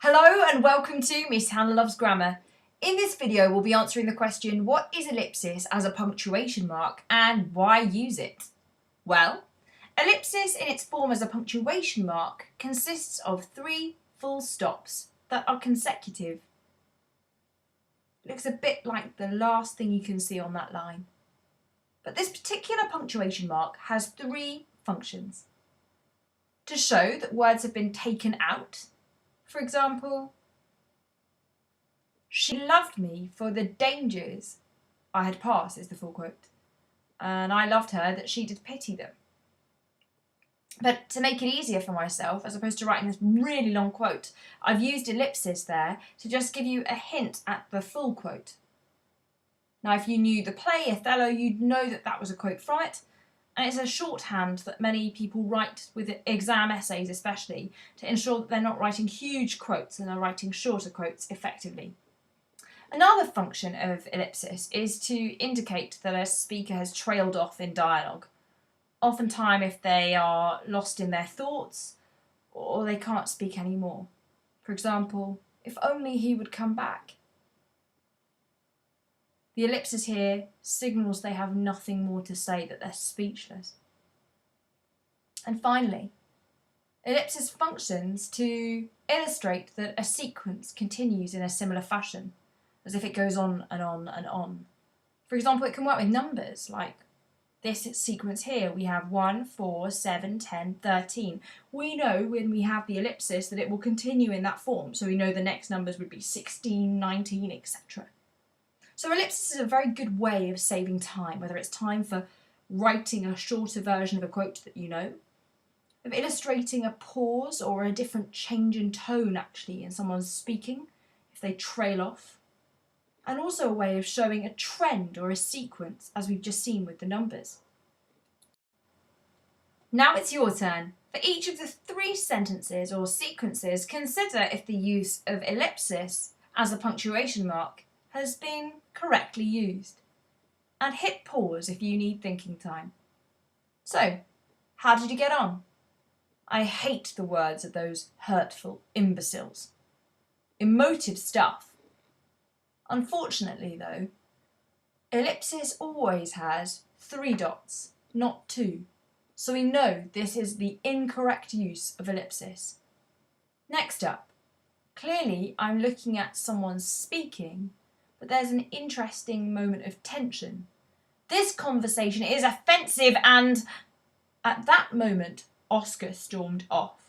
Hello and welcome to Miss Hannah Loves Grammar. In this video we'll be answering the question, what is ellipsis as a punctuation mark and why use it? Well, ellipsis in its form as a punctuation mark consists of 3 full stops that are consecutive. It looks a bit like the last thing you can see on that line. But this particular punctuation mark has 3 functions. To show that words have been taken out. For example, she loved me for the dangers I had passed is the full quote, and I loved her that she did pity them. But to make it easier for myself, as opposed to writing this really long quote, I've used ellipsis there to just give you a hint at the full quote. Now, if you knew the play Othello, you'd know that that was a quote from it. And it's a shorthand that many people write with exam essays especially to ensure that they're not writing huge quotes and they're writing shorter quotes effectively. Another function of ellipsis is to indicate that a speaker has trailed off in dialogue. Oftentimes if they are lost in their thoughts or they can't speak anymore. For example, if only he would come back. The ellipsis here signals they have nothing more to say, that they're speechless. And finally, ellipsis functions to illustrate that a sequence continues in a similar fashion, as if it goes on and on and on. For example, it can work with numbers, like this sequence here. We have 1, 4, 7, 10, 13. We know when we have the ellipsis that it will continue in that form, so we know the next numbers would be 16, 19, etc. So ellipsis is a very good way of saving time, whether it's time for writing a shorter version of a quote that you know, of illustrating a pause or a different change in tone actually in someone's speaking, if they trail off, and also a way of showing a trend or a sequence, as we've just seen with the numbers. Now it's your turn. For each of the 3 sentences or sequences, consider if the use of ellipsis as a punctuation mark has been correctly used, and hit pause if you need thinking time. So, how did you get on? I hate the words of those hurtful imbeciles. Emotive stuff. Unfortunately though, ellipsis always has 3 dots, not 2, so we know this is the incorrect use of ellipsis. Next up, clearly I'm looking at someone speaking, but there's an interesting moment of tension. This conversation is offensive, and at that moment, Oscar stormed off.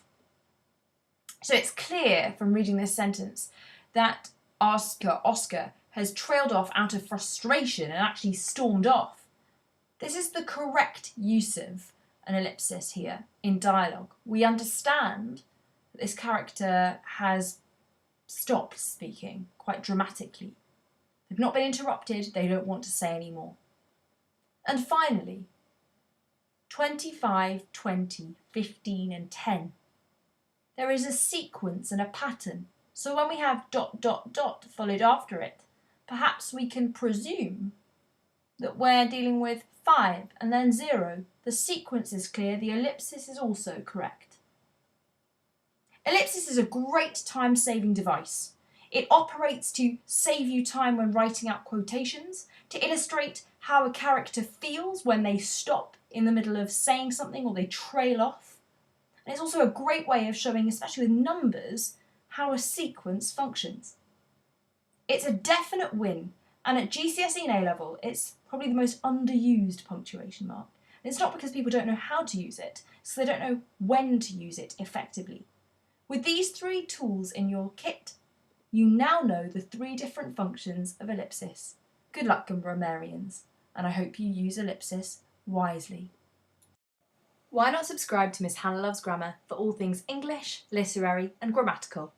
So it's clear from reading this sentence that Oscar has trailed off out of frustration and actually stormed off. This is the correct use of an ellipsis here in dialogue. We understand that this character has stopped speaking quite dramatically. They've not been interrupted, they don't want to say any more. And finally, 25, 20, 15 and 10. There is a sequence and a pattern, so when we have ... followed after it, perhaps we can presume that we're dealing with 5 and then 0. The sequence is clear, the ellipsis is also correct. Ellipsis is a great time-saving device. It operates to save you time when writing out quotations, to illustrate how a character feels when they stop in the middle of saying something or they trail off. And it's also a great way of showing, especially with numbers, how a sequence functions. It's a definite win, and at GCSE and A-level, it's probably the most underused punctuation mark. And it's not because people don't know how to use it, so they don't know when to use it effectively. With these 3 tools in your kit, you now know the 3 different functions of ellipsis. Good luck, grammarians, and I hope you use ellipsis wisely. Why not subscribe to Miss Hannah Loves Grammar for all things English, literary and grammatical?